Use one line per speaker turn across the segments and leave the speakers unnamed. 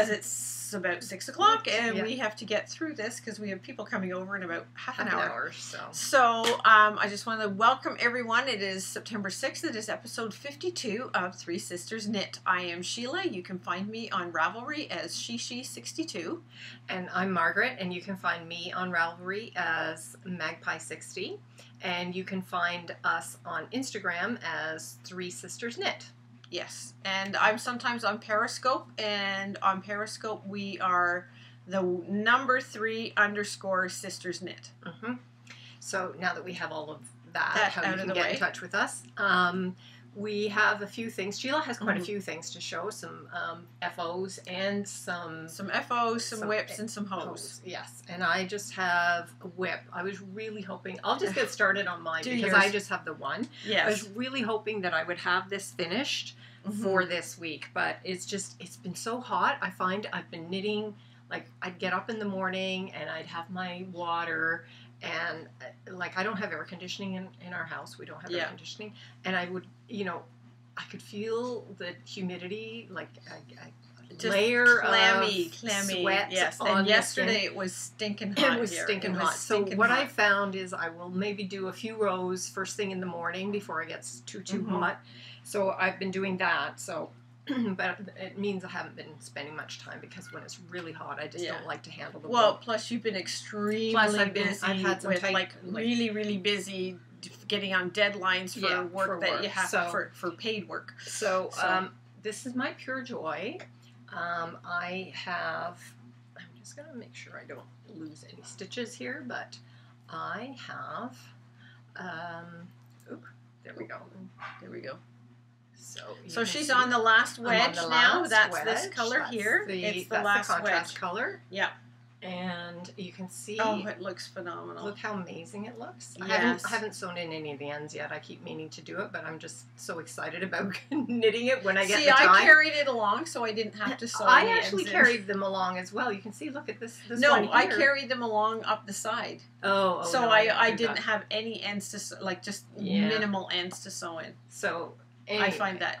because it's about 6 o'clock and we have to get through this because we have people coming over in about half an hour. So I just want to welcome everyone. It is September 6th. It is episode 52 of Three Sisters Knit. I am Sheila. You can find me on Ravelry as Shishi62.
And I'm Margaret, and you can find me on Ravelry as Magpie60. And you can find us on Instagram as Three Sisters Knit.
Yes, and I'm sometimes on Periscope, and on Periscope we are the number 3_ Sisters Knit.
So now that we have all of that how you can get in touch with us, we have a few things. Sheila has quite a few things to show, some FOs and some
FOs, some whips, and some hose.
Yes, and I just have a whip. I was really hoping, I'll just get started on mine because I just have the one.
Yes.
I was really hoping that I would have this finished for this week, but it's been so hot. I find I've been knitting, like I'd get up in the morning and I'd have my water, and like I don't have air conditioning in our house. We don't have air conditioning, and I would, I could feel the humidity, like a layer of sweat.
Yes,
on
and yesterday it was stinking hot.
It was stinking hot. So what I found is I will maybe do a few rows first thing in the morning before it gets too hot. So I've been doing that. So, but it means I haven't been spending much time because when it's really hot, I just don't like to handle the work.
Plus you've been extremely busy. I've
had some
really busy getting on deadlines for work that you have for paid work.
So this is my Pure Joy. I'm just going to make sure I don't lose any stitches here, but I have, there we go.
There we go.
So
she's on the last wedge now. That's this color here.
It's
the last
contrast
wedge
color.
Yeah.
And you can see.
Oh, it looks phenomenal.
Look how amazing it looks.
Yes.
I haven't sewn in any of the ends yet. I keep meaning to do it, but I'm just so excited about knitting it when I get the time.
I carried it along so I didn't have to sew
I actually carried them along as well. You can see, look at this
No,
one here.
I carried them along up the side.
Oh
so
no,
I didn't have any ends to, like, just minimal ends to sew in.
So anyway,
I find that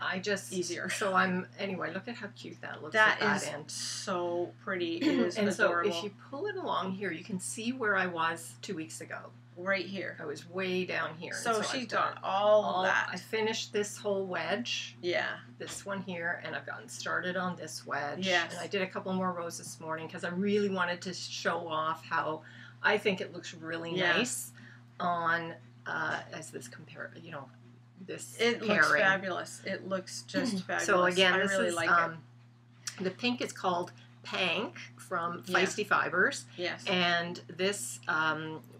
easier.
So anyway, look at how cute that looks.
That is so pretty. It is adorable.
So if you pull it along here, you can see where I was 2 weeks ago.
Right here.
I was way down here.
So she's got all that.
I finished this whole wedge.
Yeah.
This one here, and I've gotten started on this wedge.
Yes.
And I did a couple more rows this morning because I really wanted to show off how I think it looks really nice on as this this
pairing. Looks fabulous. It looks just fabulous.
So again,
I
this
really
is
like it.
The pink is called Pank from Feisty Fibers.
Yes.
And this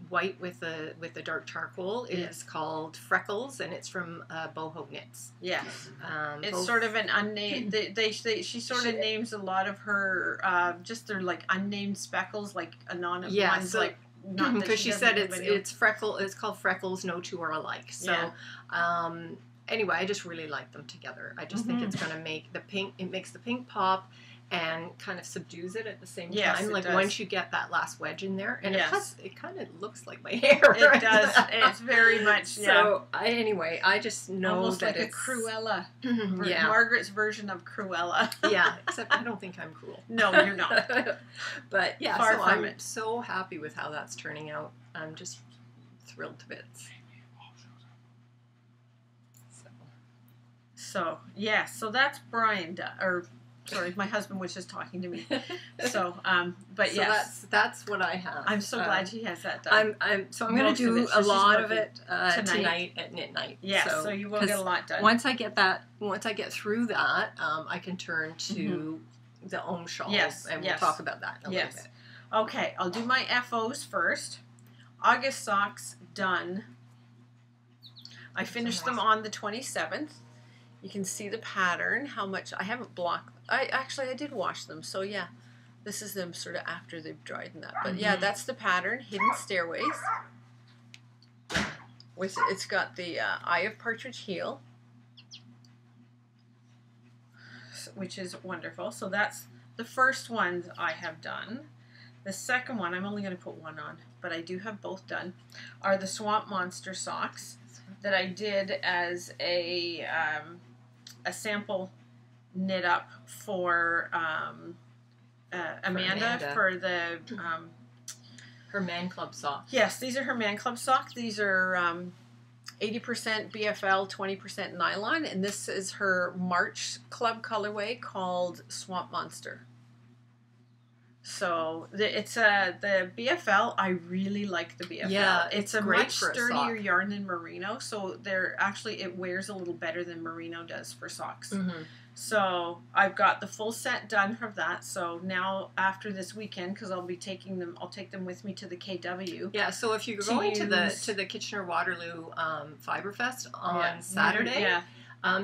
white with the dark charcoal is called Freckles, and it's from Boho Knits.
Yes. It's sort of an unnamed. She sort of names a lot of her just their like unnamed speckles, like anonymous ones,
so,
like.
Because she said it's Freckle. It's called Freckles. No two are alike. So, anyway, I just really like them together. I just think it's going to make the pink. It makes the pink pop, and kind of subdues it at the same time. Like once you get that last wedge in there, and it kind of looks like my hair.
It does. It's very much.
So anyway, I just know
almost
that
like
it's
a Cruella. Margaret's version of Cruella.
Except I don't think I'm cruel.
No, you're not.
But
far from it.
I'm so happy with how that's turning out. I'm just thrilled to bits.
So that's Brian, sorry, my husband was just talking to me. So, but yes,
that's what I have.
I'm so glad he has that done.
I'm going to do a lot of it tonight at knit night.
Yeah, so you will get a lot done.
Once I get through that, I can turn to the Ohm shawl.
Yes,
and we'll talk about that in a little bit.
Okay, I'll do my FOs first. August socks done. I finished them on the 27th. You can see the pattern, how much I haven't blocked. I did wash them, so yeah, this is them sort of after they've dried and that. But yeah, that's the pattern, Hidden Stairways. It's got the Eye of Partridge heel, which is wonderful. So that's the first one I have done. The second one, I'm only going to put one on, but I do have both done, are the Swamp Monster socks that I did as a sample knit up for Amanda for the
her Man Club sock.
Yes, these are her Man Club sock. These are 80% BFL, 20% nylon, and this is her March Club colorway called Swamp Monster. So it's the BFL. I really like the BFL.
Yeah,
it's a much sturdier yarn than merino, so it wears a little better than merino does for socks.
Mm-hmm.
So I've got the full set done of that. So now after this weekend, because I'll take them with me to the KW.
Yeah. So if you're going to the Kitchener Waterloo Fiber Fest on Saturday.
Yeah.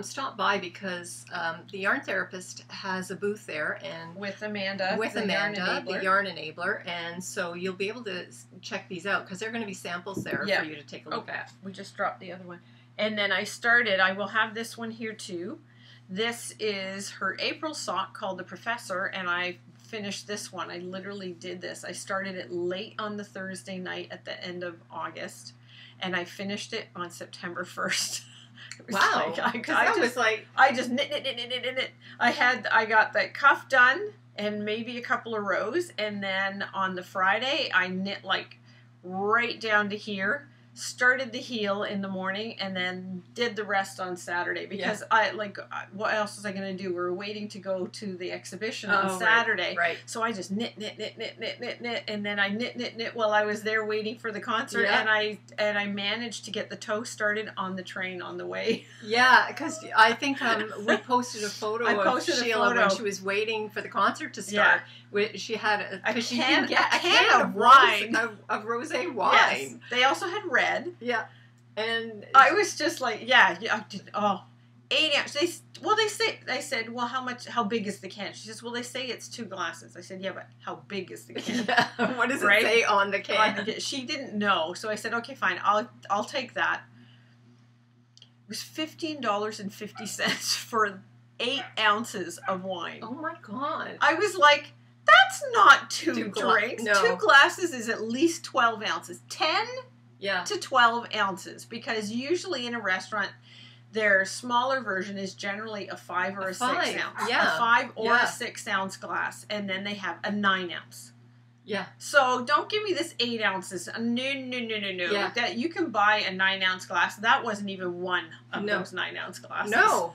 Stop by because the yarn therapist has a booth there, and
with Amanda,
the yarn enabler, and so you'll be able to check these out because they're going to be samples there for you to take a look at.
We just dropped the other one, and then I will have this one here too. This is her April sock called the Professor, and I finished this one. I literally did this. I started it late on the Thursday night at the end of August, and I finished it on September 1st.
Wow!
I just knit. I got the cuff done and maybe a couple of rows, and then on the Friday I knit like right down to here. Started the heel in the morning and then did the rest on Saturday because what else was I going to do? We were waiting to go to the exhibition on Saturday.
Right.
So I just knit, and then I knit while I was there waiting for the concert, and I managed to get the toe started on the train on the way.
Yeah, because I think we posted a photo of Sheila when she was waiting for the concert to start. Yeah. She had a can of wine, of rosé wine.
Yes. They also had red.
Yeah, and
I was just like, I did. 8 ounces. They said, well, how big is the can? She says, well, they say it's 2 glasses. I said, yeah, but how big is the can?
Yeah. What does it say on the can?
She didn't know, so I said, okay, fine, I'll take that. It was $15.50 for 8 ounces of wine.
Oh my God!
I was like, that's not two drinks.
No.
2 glasses is at least 12 ounces. 10 to 12 ounces, because usually in a restaurant their smaller version is generally a 5 or a 6 ounce.
Yeah.
A 5 or a 6 ounce glass, and then they have a 9 ounce.
Yeah.
So don't give me this 8 ounces. No.
Yeah.
That you can buy a 9 ounce glass. That wasn't even one of those 9 ounce glasses.
No,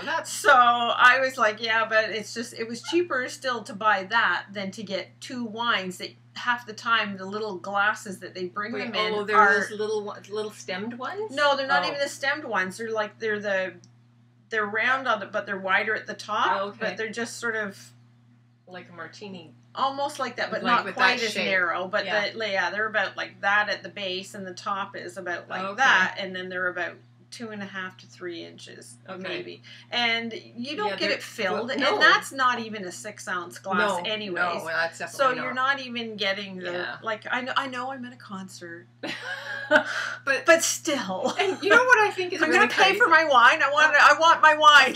that's
so I was like, yeah, but it was cheaper still to buy that than to get 2 wines that half the time the little glasses that they bring them in
are those little stemmed ones.
No, they're not even the stemmed ones. They're round on but they're wider at the top.
Oh, okay.
But they're just sort of
like a martini.
Almost like that, but not quite as narrow. But they're about like that at the base, and the top is about like that, and then they're about 2.5 to 3 inches, maybe. And you don't get it filled, and that's not even a 6 ounce glass, anyways.
No, that's definitely
so you're not even getting the like. I know I'm at a concert, but still.
And you know what I think is
I'm
really
going to pay for my wine. I want my wine.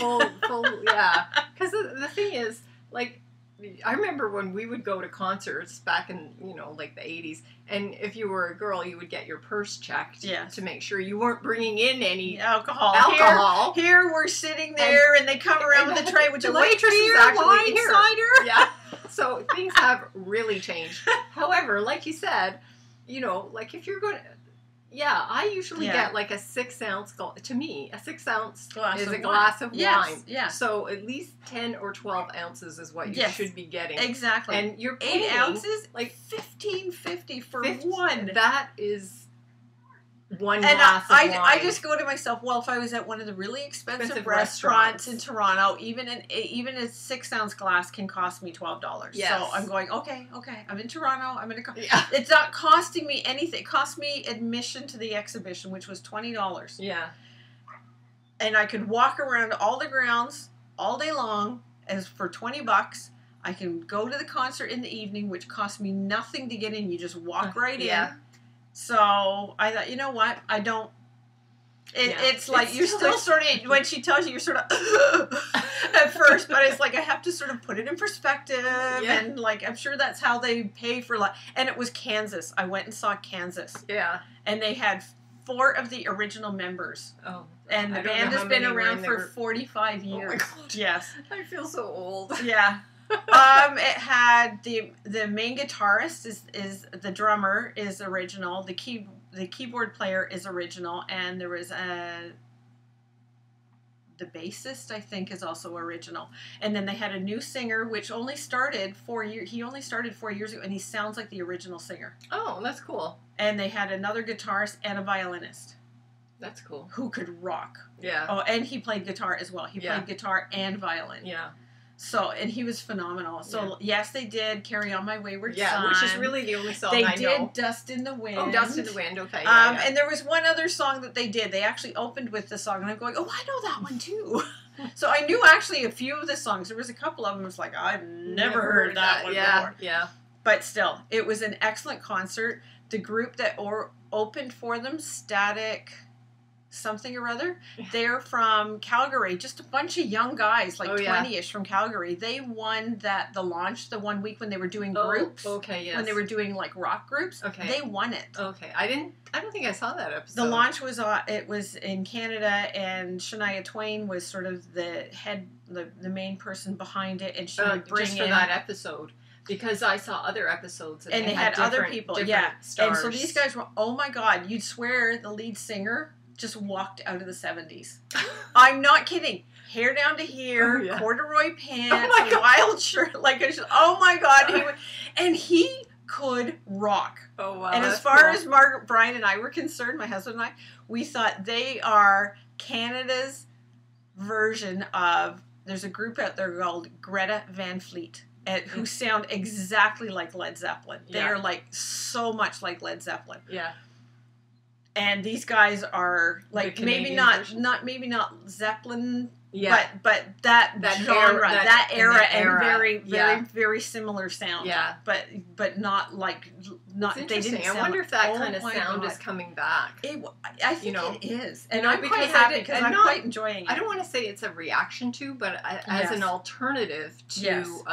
Because the thing is, like, I remember when we would go to concerts back in, like the 80s, and if you were a girl, you would get your purse checked to make sure you weren't bringing in any alcohol.
Here we're sitting there, and they come around with a tray. Would you like beer, wine, cider?
Yeah. So things have really changed. However, like you said, like if you're going to... Yeah, I usually get like a 6 ounce. To me, a 6 ounce is a glass of wine.
Yeah.
So at least 10 or 12 ounces is what you should be getting.
Exactly.
And you're
paying 8 ounces,
like
$15.50 for one.
That is one glass of wine.
I just go to myself, well, if I was at one of the really expensive restaurants in Toronto, even a 6 ounce glass can cost me $12.
Yes.
So I'm going, okay, I'm in Toronto. I'm going to It's not costing me anything. It cost me admission to the exhibition, which was $20.
Yeah.
And I could walk around all the grounds all day long as for $20. I can go to the concert in the evening, which cost me nothing to get in. You just walk right in. So I thought, you know what? I don't. It's like you're still sort of, when she tells you, you're sort of at first, but it's like I have to sort of put it in perspective, and like I'm sure that's how they pay for like. And it was Kansas. I went and saw Kansas.
Yeah.
And they had 4 of the original members.
Oh.
And the band has been around for 45 years.
Oh my God.
Yes.
I feel so old.
Yeah. It had the main guitarist is the drummer is original. The keyboard player is original, and there was the bassist, I think, is also original. And then they had a new singer, which only started 4 years. He only started 4 years ago, and he sounds like the original singer.
Oh, that's cool.
And they had another guitarist and a violinist.
That's cool.
Who could rock.
Yeah.
Oh, and he played guitar as well. He played guitar and violin.
Yeah.
So, and he was phenomenal. So, yes, they did Carry On My Wayward Son.
Which is really the only song
I know.
They did
Dust in the Wind.
Oh, Dust in the Wind, okay.
And there was one other song that they did. They actually opened with the song, and I'm going, oh, I know that one too. So I knew actually a few of the songs. There was a couple of them. It's like, I've never heard that one before.
Yeah.
But still, it was an excellent concert. The group that opened for them, Static something or other, they're from Calgary. Just a bunch of young guys, like 20-ish from Calgary. They won the launch the 1 week when they were doing groups.
Okay, yes.
When they were doing like rock groups.
Okay.
They won it.
Okay. I don't think I saw that episode.
The launch was it was in Canada, and Shania Twain was sort of the head, the main person behind it, and she would bring
just for that episode. Because I saw other episodes
and they had other people,
stars.
And so these guys were, oh my God, you'd swear the lead singer just walked out of the 70s. I'm not kidding. Hair down to here, corduroy pants, wild shirt, oh my God, he could rock.
Oh wow!
And as far as Margaret, Brian, and I were concerned, my husband and I, we thought they are Canada's version of. There's a group out there called Greta Van Fleet. Who sound exactly like Led Zeppelin. They are like so much like Led Zeppelin.
Yeah.
And these guys are like maybe not Zeppelin, but that genre, that era, and very similar sound.
Yeah.
But not like
They didn't. I wonder if that kind of sound is coming back.
I think it is, and I'm quite happy because I'm quite enjoying it.
I don't want to say it's a reaction to, but as an alternative to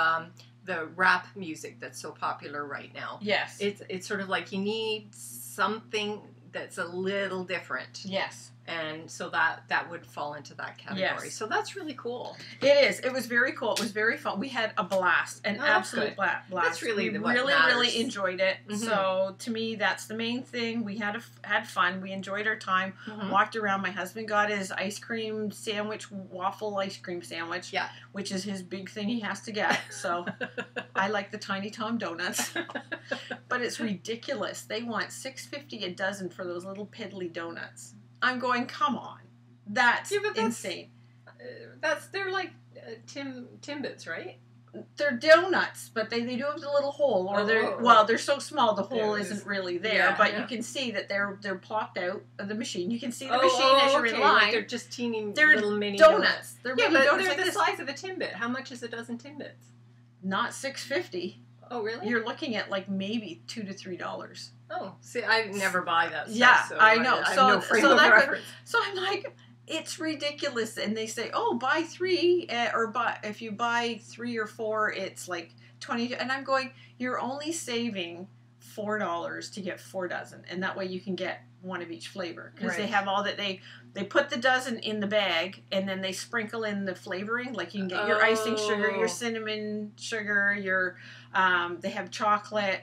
the rap music that's so popular right now.
Yes,
it's sort of like you need something that's a little different.
Yes.
And so that would fall into that category.
Yes.
So that's really cool.
It is. It was very cool. It was very fun. We had a blast, an absolute blast.
That's really
we
what
really,
matters.
really enjoyed it. Mm-hmm. So to me, that's the main thing. We had fun. We enjoyed our time. Mm-hmm. Walked around. My husband got his ice cream sandwich, waffle ice cream sandwich.
Yeah.
Which is his big thing he has to get. So I like the Tiny Tom donuts, but it's ridiculous. They want $6.50 a dozen for those little piddly donuts. I'm going, come on. That's insane.
They're like Timbits, right?
They're donuts, but they do have the little hole, or they're so small the hole isn't really there. But you can see that they're plopped out of the machine. You can see the machine as you're in line.
Like they're just teeny little mini
donuts. They're
mini
donuts.
They're like the size of a Timbit. How much is a dozen Timbits?
Not $6.50.
Oh, really?
You're looking at like maybe $2 to $3.
Oh, see, I never buy that stuff.
Yeah,
so
I know.
I have no frame of reference.
So I'm like, it's ridiculous. And they say, oh, buy 3, or if you buy 3 or 4, it's like 20. And I'm going, you're only saving $4 to get 4 dozen, and that way you can get one of each flavor because they have all that they put the dozen in the bag, and then they sprinkle in the flavoring. Like you can get your icing sugar, your cinnamon sugar, your they have chocolate.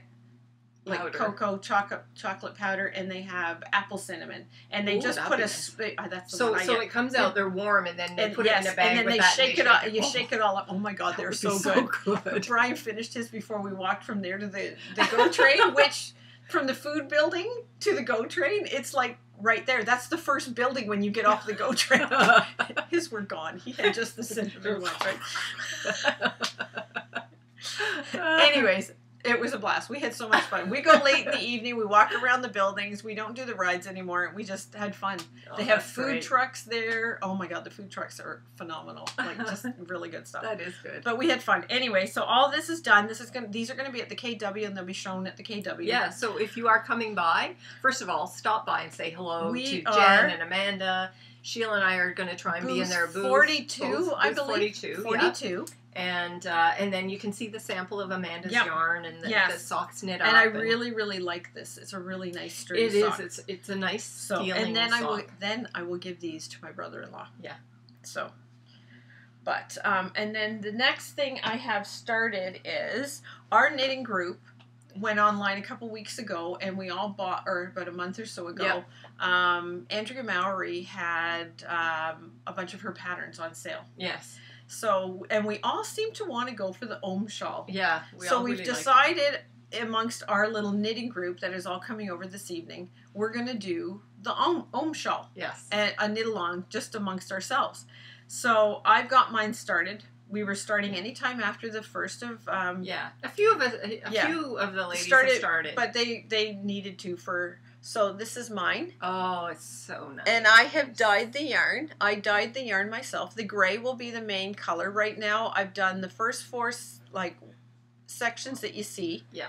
Like
powder.
Cocoa chocolate powder, and they have apple cinnamon, and they just put that's the one I get.
It comes out, they're warm, and then they put it in a bag,
and then
with
they
that
shake it up. You shake it all up. Oh my God, they're so good.
good.
Brian finished his before we walked from there to the GO train, which from the food building to the GO train, it's like right there. That's the first building when you get off the GO train. His were gone. He had just the cinnamon ones, right? Anyways. It was a blast. We had so much fun. We go late in the evening. We walk around the buildings. We don't do the rides anymore. We just had fun. They have food trucks there. Oh my God, the food trucks are phenomenal. Like just really good stuff.
That is good.
But we had fun. Anyway, so all this is done. These are going to be at the KW, and they'll be shown at the KW.
Yeah. So if you are coming by, first of all, stop by and say hello to Jen and Amanda. Sheila and I are going to try and be in their booth.
42, I believe.
42. And then you can see the sample of Amanda's yarn and the socks knit up.
And I really, really like this. It's a really nice sturdy sock.
It is. It's a nice feeling
and then
sock.
I will give these to my brother-in-law.
Yeah.
So But, and then the next thing I have started is our knitting group went online a couple weeks ago, and we all bought, or about a month or so ago, Andrea Mowry had a bunch of her patterns on sale.
Yes.
So, and we all seem to want to go for the Ohm shawl.
Yeah.
We've decided amongst our little knitting group that is all coming over this evening, we're going to do the Ohm shawl.
Yes.
And a knit along just amongst ourselves. So I've got mine started. We were starting anytime after the 1st of...
a few of us, few of the ladies started.
But they needed to for... So this is mine.
Oh, it's so nice.
And I have dyed the yarn. I dyed the yarn myself. The gray will be the main color. Right now, I've done the first 4, like, sections that you see.
Yeah.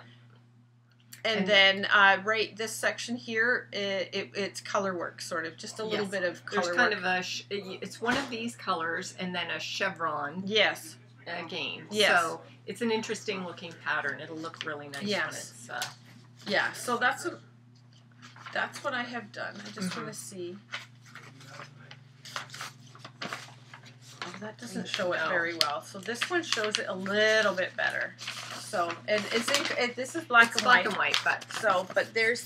And then right this section here, it's color work, sort of. Just a little bit of color work.
There's kind of it's one of these colors and then a chevron.
Yes.
Again.
Yes.
So it's an interesting looking pattern. It'll look really nice when it's...
Yeah, so that's what I have done. I just want to see. Oh, that doesn't show it very well. So this one shows it a little bit better. So, and this is black and white.
Black and white,
but there's,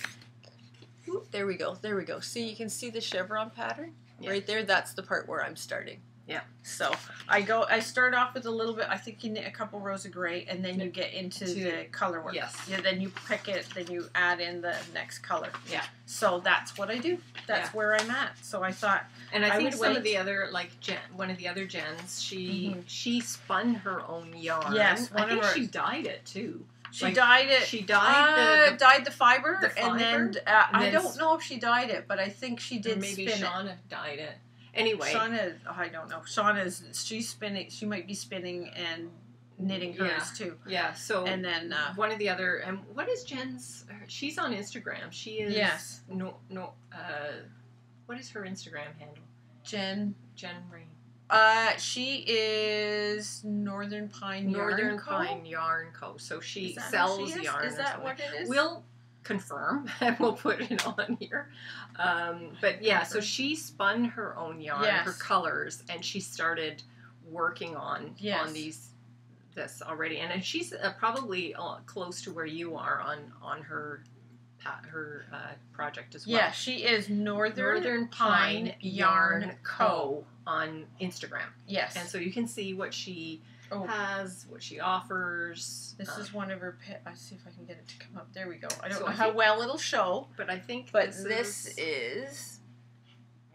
there we go. See, you can see the chevron pattern right there. That's the part where I'm starting.
Yeah.
So I start off with a little bit. I think you knit a couple rows of gray, and then you get into the color work.
Yes.
Yeah. Then you pick it. Then you add in the next color.
Yeah.
So that's what I do. That's where I'm at. So I thought.
And I think some of the other, like one of the other Jens, she spun her own yarn.
Yes.
I think she dyed it too.
She dyed it.
She dyed
the fiber, and then I don't know if she dyed it, but I think she did.
Or maybe
spin
Shauna dyed it. Anyway,
Shauna, I don't know. She's spinning. She might be spinning and knitting hers too.
Yeah. So
and then
one of the other, and what is Jen's? She's on Instagram. She is what is her Instagram handle?
Jen
Rain.
She is Northern Pine
Yarn Co. So she sells yarn.
Is that what it is?
We'll confirm and we'll put it on here. But yeah, so she spun her own yarn, her colors, and she started working on this already. And she's probably close to where you are on her project as well.
Yeah, she is Northern Pine Yarn Co.
on Instagram.
Yes.
And so you can see what she has, what she offers.
This is one of her I'll see if I can get it to come up. There we go. I don't know how well it'll show.
But I think
this is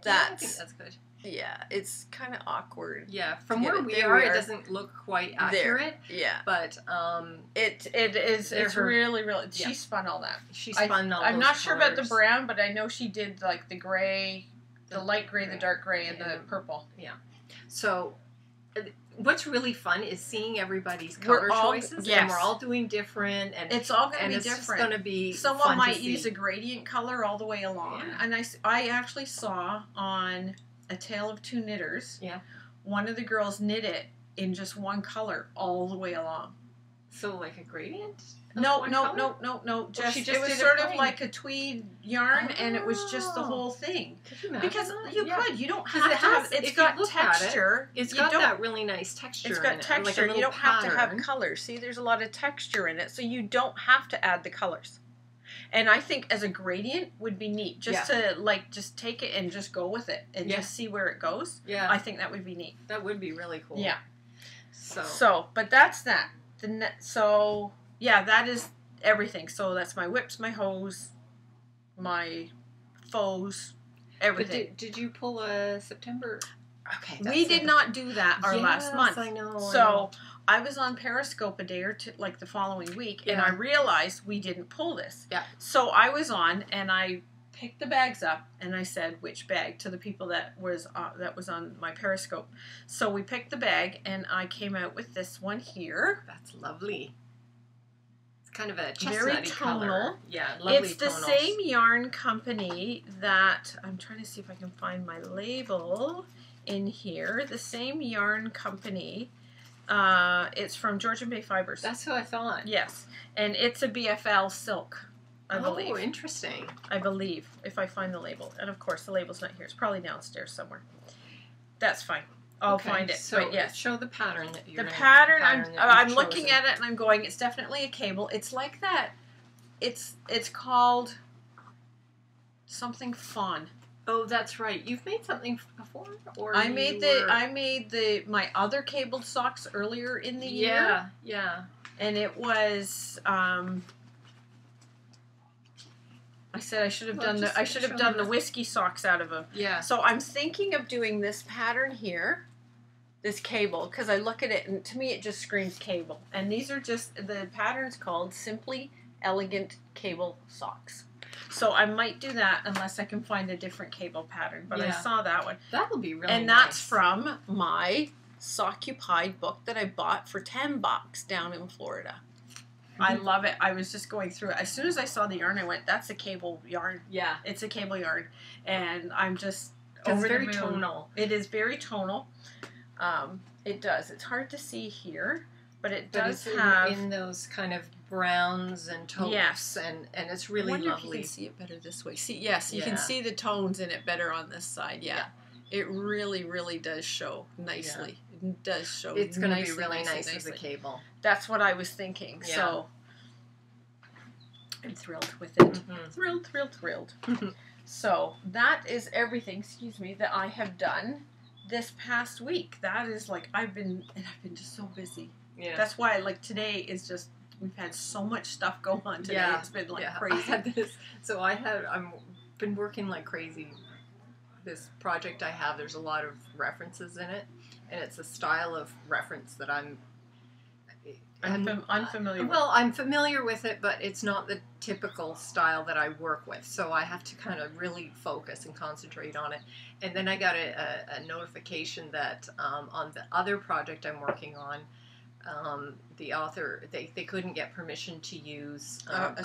I think that's good.
Yeah, it's kind of awkward.
Yeah, from where we are, it doesn't look quite accurate.
There. Yeah,
but
it is. It's really. She spun all that.
She spun all.
I'm not sure
colors.
about the brown, but I know she did like the gray, the light gray, the dark gray, and the purple.
Yeah. So, what's really fun is seeing everybody's color choices, and we're all doing different, and
it's all going to be different.
It's going to be
someone might use a gradient color all the way along, and I actually saw on A Tale of Two Knitters, one of the girls knit it in just one color all the way along.
So like a gradient?
No. Just it was sort of like a tweed yarn, and it was just the whole thing. Because you could, you don't have to have. It's got texture.
It's got that really nice texture.
It's got texture. You don't have to have colors. See, there's a lot of texture in it, so you don't have to add the colors. And I think as a gradient would be neat, just to just take it and just go with it and just see where it goes.
Yeah,
I think that would be neat.
That would be really cool. Yeah.
So, but that's that. That is everything. So that's my whips, my hose, my faux, everything.
But did you pull a September? Okay,
we did not do that last month.
I know.
So I was on Periscope a day or two, like the following week, and I realized we didn't pull this.
Yeah.
So I was on, and I picked the bags up, and I said which bag to the people that was on my Periscope. So we picked the bag, and I came out with this one here.
That's lovely. It's kind of a chestnutty
very tonal
color. Yeah, lovely.
It's the same yarn company that I'm trying to see if I can find my label in here. The same yarn company. It's from Georgian Bay Fibers.
That's who I thought.
Yes, and it's a BFL silk. I believe.
Oh, interesting.
I believe, if I find the label. And of course, the label's not here. It's probably downstairs somewhere. That's fine. I'll find it.
So
but yes,
show the pattern that you're
the pattern. I'm looking
chosen.
at it and I'm going. It's definitely a cable. It's like that. It's called something fawn.
Oh, that's right. You've made something before, or
I made my other cabled socks earlier in the year.
Yeah.
And it was. I said I should have done the whiskey socks out of them.
Yeah.
So I'm thinking of doing this pattern here, this cable, because I look at it and to me it just screams cable. And these are just the pattern's called Simply Elegant Cable Socks. So I might do that unless I can find a different cable pattern. But I saw that one.
That will be really nice.
And that's from my Soccupied book that I bought for $10 down in Florida. I love it. I was just going through it. As soon as I saw the yarn, I went, that's a cable yarn.
Yeah.
It's a cable yarn. And I'm just
over
the
very
moon.
tonal.
It is very tonal. It does. It's hard to see here, but it does have...
in those kind of browns and taupes.
Yes.
And it's really lovely.
I wonder if you can see it better this way. See, yes, you can see the tones in it better on this side. Yeah. It really, really does show nicely. Yeah. It does show
it's going to be really nice as a cable.
That's what I was thinking.
Yeah.
So I'm thrilled with it. Thrilled. So that is everything, that I have done this past week. That is I've been just so busy. Yeah. That's why today is just, we've had so much stuff go on today. Yeah. It's been crazy.
I'm been working like crazy. This project I have, there's a lot of references in it, and it's a style of reference that I'm
unfamiliar with.
Well, I'm familiar with it, but it's not the typical style that I work with, so I have to kind of really focus and concentrate on it. And then I got a notification that on the other project I'm working on, the author, they couldn't get permission to use
a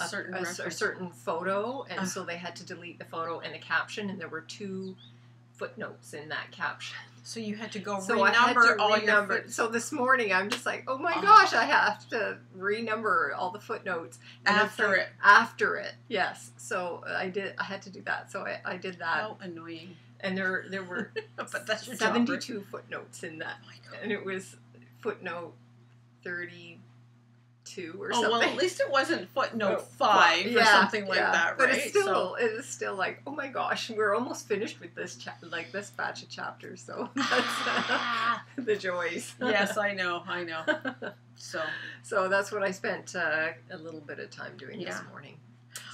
certain
photo, and so they had to delete the photo and the caption, and there were 2 footnotes in that caption.
So you had to go renumber all your footnotes.
So this morning I'm just like, oh my gosh, I have to renumber all the footnotes. And After it, yes. So I had to do that. So I did that.
How annoying.
And there were
but that's your
72
job,
footnotes in that. Oh, and it was footnote 32 or something.
Well, at least it wasn't footnote 5 or something like that, right?
But it is still like, oh my gosh, we're almost finished with this this batch of chapters. So that's the joys.
Yes, I know. So
that's what I spent a little bit of time doing this morning.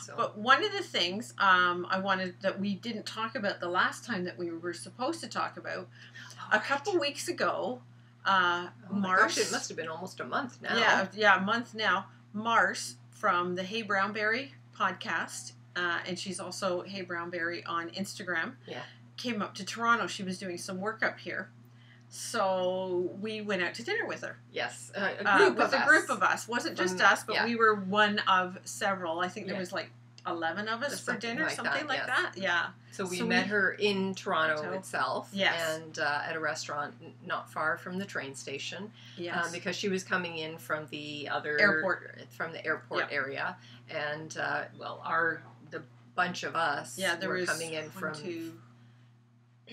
So.
But one of the things I wanted that we didn't talk about the last time that we were supposed to talk about, a couple weeks ago, Mars.
It must have been almost a month now.
Yeah, a month now. Mars from the Hey Brownberry podcast, and she's also Hey Brownberry on Instagram.
Yeah.
Came up to Toronto. She was doing some work up here. So we went out to dinner with her.
Yes,
a group of us. Wasn't just us, but we were one of several. I think there was 11 of us for dinner, something like that. Yeah.
So we met her in Toronto itself.
Yes.
And at a restaurant not far from the train station.
Yes.
Because she was coming in from the
airport.
From the airport area. And, the bunch of us were coming in from...
1, 2,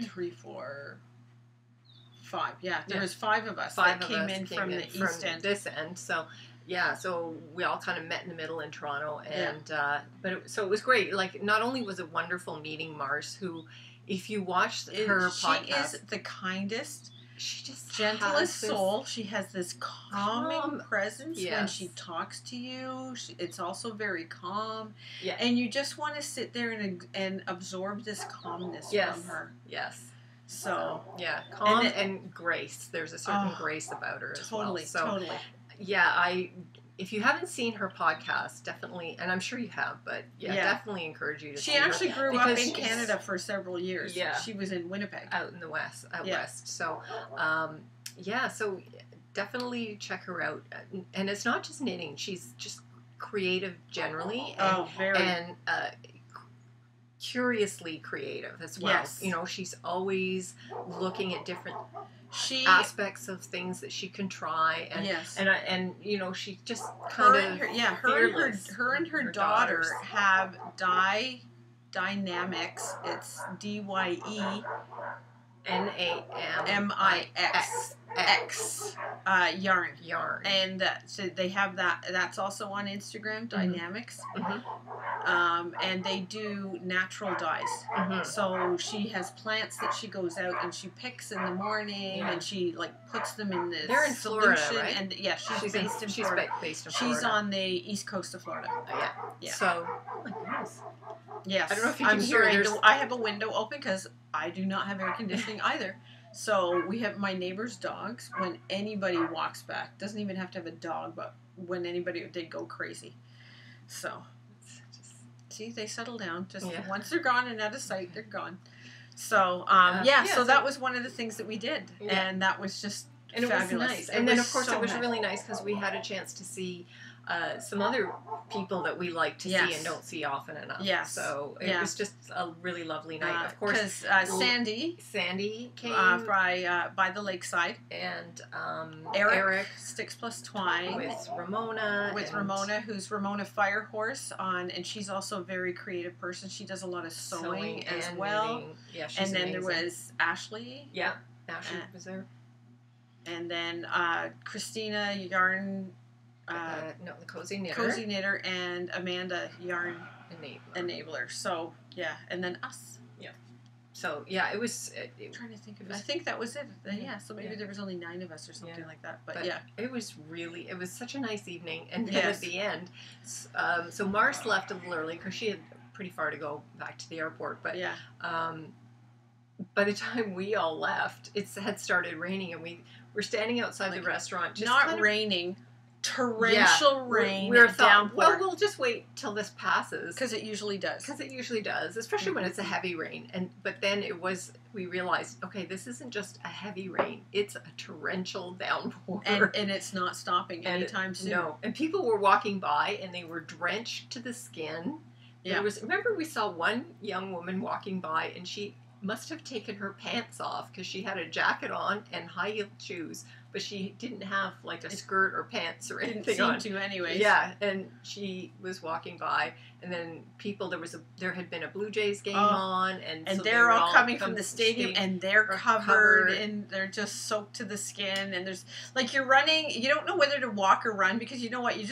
3, 4... 5. Yeah, there was 5 of us that came in from the east end.
This end. So, so we all kind of met in the middle in Toronto, and it was great. Not only was it wonderful meeting Mars, who, if you watch her podcast,
she is the kindest,
she just
gentlest soul. She has this calming presence when she talks to you. It's also very calm, and you just want to sit there and absorb this calmness from her.
Yes.
So
calm and grace. There's a certain grace about her as well.
Totally.
Yeah, if you haven't seen her podcast, definitely, and I'm sure you have, but definitely encourage you to see her.
She actually grew up in Canada for several years.
Yeah.
She was in Winnipeg.
Out in the west, west. So, so definitely check her out. And it's not just knitting. She's just creative generally.
Very.
And curiously creative as well.
Yes.
She's always looking at different aspects of things that she can try, and she just kind of
her and her daughter have dynamics. It's DYE Mix yarn. And so they have that. That's also on Instagram, Dynamics. And they do natural dyes. So she has plants that she goes out and she picks in the morning, and she like puts them in this.
They're in
solution.
Florida, right?
And yeah, she's based in Florida.
Based in Florida.
She's on the east coast of Florida.
Yeah. So, oh my goodness.
Yes.
I don't know if you can hear it.
I have a window open because I do not have air conditioning either. So we have my neighbor's dogs. When anybody walks back, doesn't even have to have a dog, but when anybody, they go crazy. So, see, they settle down. Just once they're gone and out of sight, they're gone. So, so that was one of the things that we did, and that was just fabulous.
It was nice. And then, of course, it was really nice because we had a chance to see some other people that we like to see and don't see often enough.
Yes.
So it was just a really lovely night. Of course,
because Sandy
came
by the lakeside,
and
Eric Sticks Plus Twine
with Ramona,
who's Ramona Firehorse and she's also a very creative person. She does a lot of sewing as well.
Knitting. Yeah, she's
and then
amazing.
there was Ashley.
Yeah, Ashley was there.
And then Christina Yarn.
The Cozy Knitter.
Cozy Knitter and Amanda Yarn Enabler. So, yeah. And then us.
Yeah. So, yeah, it was...
I'm trying to think of it. I think that was it. So maybe there was only 9 of us or something like that. But yeah.
It was such a nice evening. And then at the end, so Mars left a little early because she had pretty far to go back to the airport. But by the time we all left, it had started raining and we were standing outside the restaurant. Just
not raining. Torrential rain, downpour.
Well, we'll just wait till this passes
because it usually does.
Especially when it's a heavy rain. But then we realized, okay, this isn't just a heavy rain; it's a torrential downpour,
and it's not stopping anytime soon.
No, and people were walking by and they were drenched to the skin. Yeah. Remember, we saw one young woman walking by and she must have taken her pants off because she had a jacket on and high-heeled shoes, but she didn't have like a skirt or pants or anything on.
Didn't seem to anyways.
Yeah, and she was walking by, and then there had been a Blue Jays game on, and so
they're all coming from the stadium, and they're covered, and they're just soaked to the skin, and there's like you're running, you don't know whether to walk or run because you know what, I'm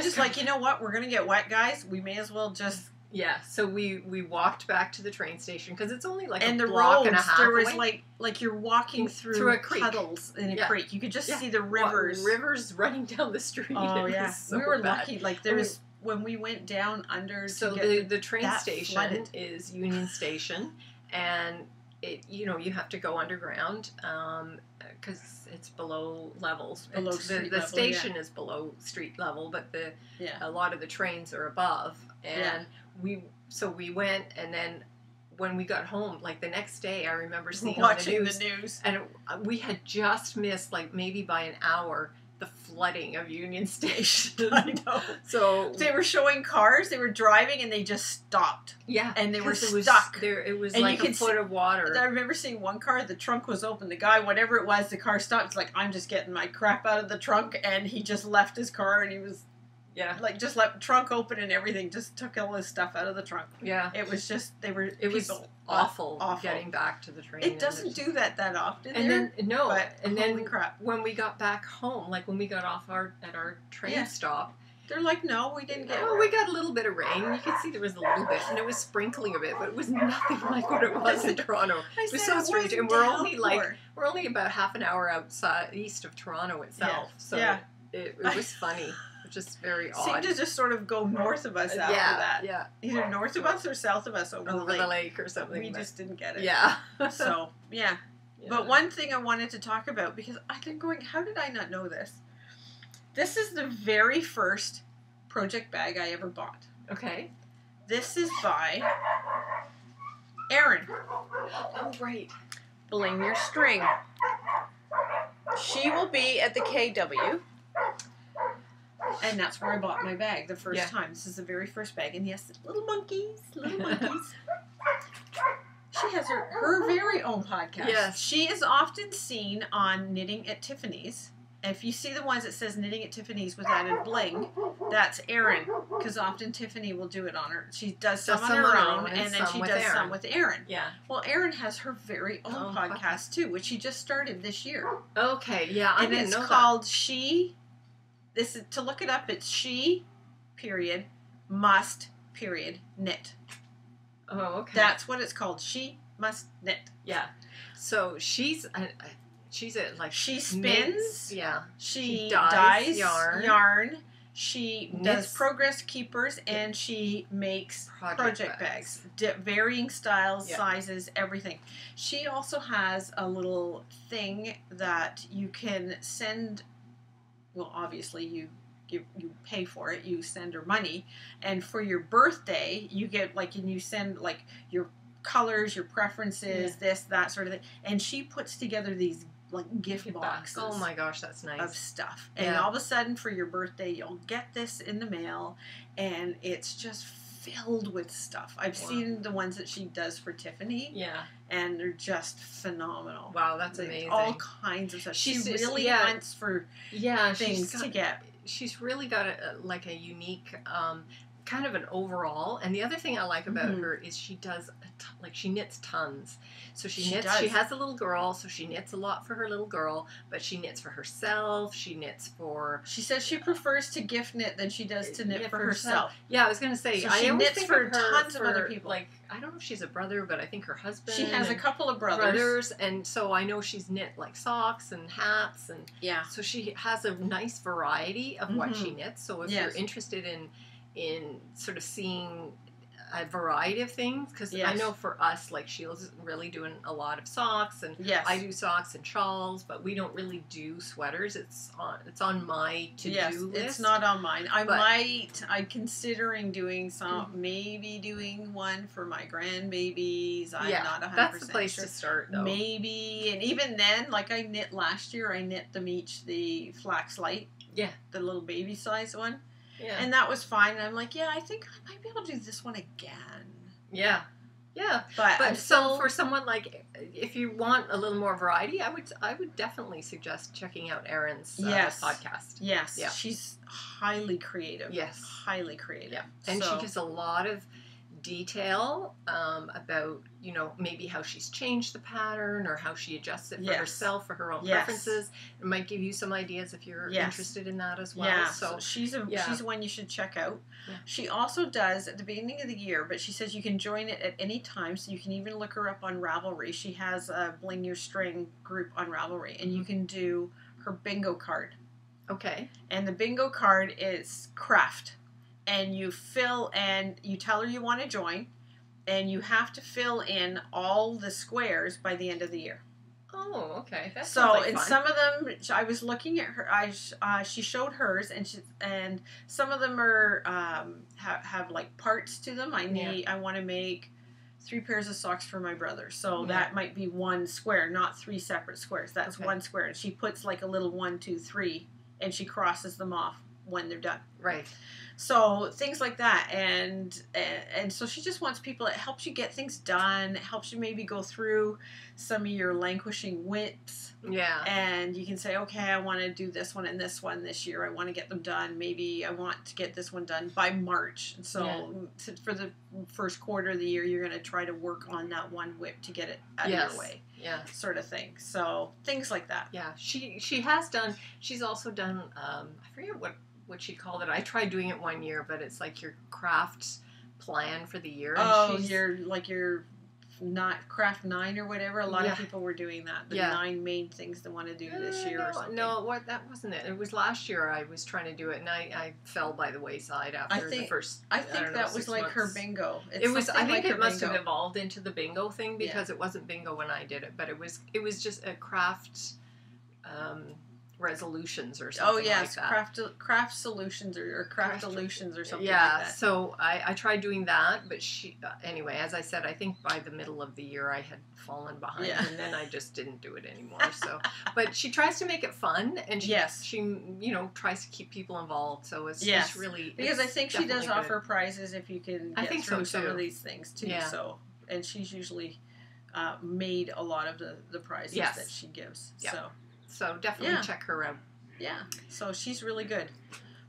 just like, you know what, we're gonna get wet, guys. We may as well just.
Yeah, so we walked back to the train station because it's only like
and
a block and a half
there was
away.
like you're walking through
a creek.
Puddles in a creek. You could just see the rivers.
Rivers running down the street.
Oh
we
were lucky. Like there was when we went down under.
So the train station is Union Station, and you have to go underground because it's below levels. The station is below street level, but a lot of the trains are above. And we went, and then when we got home, like the next day, I remember seeing
watching
on the news, and we had just missed, like maybe by an hour, the flooding of Union Station.
I know. So they were showing cars, they were driving, and they just stopped.
Yeah,
and they were stuck.
It was like a foot of water.
I remember seeing one car, the trunk was open. The guy, whatever it was, the car stopped. It's like, I'm just getting my crap out of the trunk, and he just left his car, and he was.
Yeah.
Like, just left trunk open and everything. Just took all his stuff out of the trunk.
Yeah.
It was just,
It was awful getting back to the train.
It doesn't do that often.
Then
crap.
When we got back home, like when we got off at our train stop.
They're like, no, we didn't get
it. We got a little bit of rain. You could see there was a little bit. And it was sprinkling a bit, but it was nothing like what it was in Toronto. It was so strange. And we're only about half an hour east of Toronto itself. Yeah. So it was funny. Just very odd.
Seemed to just sort of go north of us after that.
Yeah.
Either north of us or south of us over
the lake or something.
We just didn't get it.
Yeah.
So, yeah. But one thing I wanted to talk about, because I've been going, how did I not know this? This is the very first project bag I ever bought.
Okay.
This is by Erin.
Oh, right.
Bling Your String. She will be at the KW. And that's where I bought my bag the first time. This is the very first bag. And yes, little monkeys. She has her very own podcast.
Yes.
She is often seen on Knitting at Tiffany's. if you see the ones that says Knitting at Tiffany's with added bling, that's Erin, because often Tiffany will do it on her. She does some on her own, and then she does some with Erin.
Yeah.
Well, Erin has her very own podcast too, which she just started this year.
Okay, yeah, I didn't know that.
And it's called She. This is to look it up. It's She, period, must, period, knit.
Oh, okay.
That's what it's called. She must knit.
Yeah. So she's a like
she spins.
Knits, yeah.
She dyes yarn. She
Knits.
does progress keepers, and she makes project bags. Varying styles, sizes, everything. She also has a little thing that you can send. Well, obviously you pay for it. You send her money, and for your birthday, you get and you send your colors, your preferences, this, that sort of thing. And she puts together these gift boxes.
Oh my gosh, that's nice.
Of stuff. And all of a sudden for your birthday, you'll get this in the mail, and it's just filled with stuff. I've seen the ones that she does for Tiffany.
Yeah.
And they're just phenomenal.
Wow, that's amazing.
All kinds of stuff. She really hunts for things to get.
She's really got a unique kind of an overall. And the other thing I like about her is she does she knits tons. So she knits. She has a little girl, so she knits a lot for her little girl. But she knits for herself. She knits for.
She says she prefers to gift knit than she does to knit for herself.
Yeah, I was going to say.
So she knits for tons of other people.
I don't know if she's a brother, but I think her husband.
She has a couple of brothers,
and so I know she's knit socks and hats, and so she has a nice variety of what she knits. So if you're interested in sort of seeing a variety of things, because I know for us, Sheila's really doing a lot of socks, and I do socks and shawls, but we don't really do sweaters. It's on my to-do list.
It's not on mine. I'm considering doing some, maybe doing one for my grandbabies. I'm not 100%
that's the place to start, though.
Maybe, and even then, I knit last year, I knit them each the Flax Light. Yeah. The little baby size one. Yeah. And that was fine. And I'm I think I might be able to do this one again. Yeah. Yeah.
But so for someone if you want a little more variety, I would definitely suggest checking out Erin's podcast.
Yes. Yeah. She's highly creative.
Yes.
Highly creative.
Yeah. And she gives a lot of detail about maybe how she's changed the pattern or how she adjusts it for herself, for her own preferences. It might give you some ideas if you're interested in that as well.
Yeah, so she's one you should check out. Yeah. She also does at the beginning of the year, but she says you can join it at any time, so you can even look her up on Ravelry. She has a Bling Your String group on Ravelry, and you can do her bingo card. Okay. And the bingo card is craft. And you tell her you want to join, and you have to fill in all the squares by the end of the year.
Oh, okay. That's
fun. Some of them, I was looking at her. She showed hers, and some of them are have parts to them. I want to make 3 pairs of socks for my brother, so that might be one square, not 3 separate squares. That's one square, and she puts a little 1, 2, 3, and she crosses them off when they're done. Right. So things like that, and so she just wants people. It helps you get things done. It helps you maybe go through some of your languishing whips. Yeah. And you can say, okay, I want to do this one and this one this year. I want to get them done. Maybe I want to get this one done by March. So for the first quarter of the year, you're going to try to work on that one whip to get it out of your way. Yeah. Sort of thing. So things like that.
Yeah. She has done. She's also done. I forget what she called it. I tried doing it one year, but it's your craft plan for the year. And
your not craft 9 or whatever. A lot of people were doing that. The 9 main things they want to do this year or something.
No, that wasn't it. It was last year I was trying to do it, and I fell by the wayside after the first.
I think that was her bingo.
I think it must have evolved into the bingo thing because it wasn't bingo when I did it, but it was just a craft. Resolutions or something like that.
Craft solutions or craft solutions or something like that.
So I tried doing that, but anyway, as I said, I think by the middle of the year I had fallen behind, and then I just didn't do it anymore. So, but she tries to make it fun, and she tries to keep people involved. So it's really
because I think she does offer prizes if you can get through some of these things too. Yeah. So, and she's usually made a lot of the prizes that she gives. Yeah. So
definitely check her out.
Yeah, so she's really good.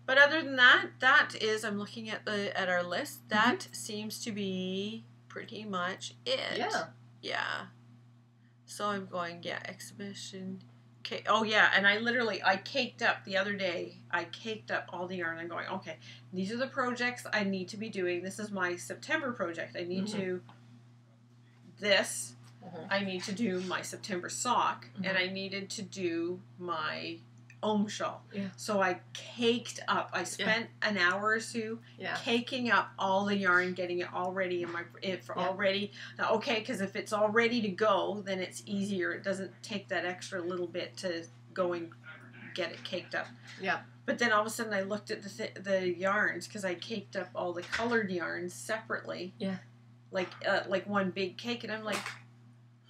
But other than that, I'm looking at our list. That seems to be pretty much it.
Yeah.
Yeah. So I'm going, exhibition. Okay. Oh yeah, and I caked up the other day. I caked up all the yarn. I'm going, okay, these are the projects I need to be doing. This is my September project. I need to this. I need to do my September sock, and I needed to do my Om shawl.
Yeah.
So I caked up. I spent an hour or two caking up all the yarn, getting it all ready all ready. Okay, because if it's all ready to go, then it's easier. It doesn't take that extra little bit to go and get it caked up. Yeah. But then all of a sudden I looked at the yarns, because I caked up all the colored yarns separately. Yeah. Like one big cake, and I'm like,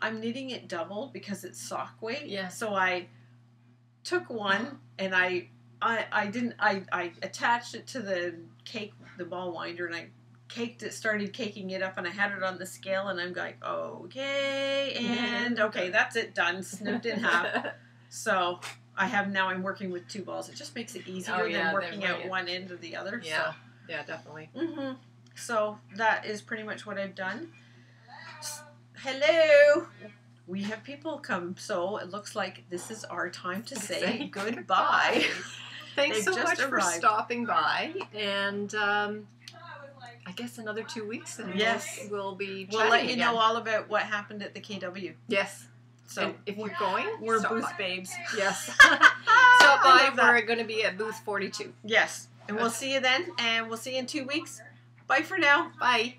I'm knitting it double because it's sock weight. Yeah. So I took one and I attached it to the ball winder, and I started caking it up, and I had it on the scale, and I'm like, okay, and okay, that's it, done, snipped in half. So I'm working with 2 balls. It just makes it easier than working out one end or the other.
Yeah, so. Yeah, definitely.
So that is pretty much what I've done. Hello. We have people come, so it looks like this is our time to say goodbye.
Thanks so much for stopping by, and I guess another 2 weeks, and we'll be chatting.
We'll let you know all about what happened at the KW.
Yes. So and if you're going,
we're booth babes.
Yes. Stop by. We're going to be at booth 42.
Yes, and we'll see you then, and we'll see you in 2 weeks. Bye for now.
Bye.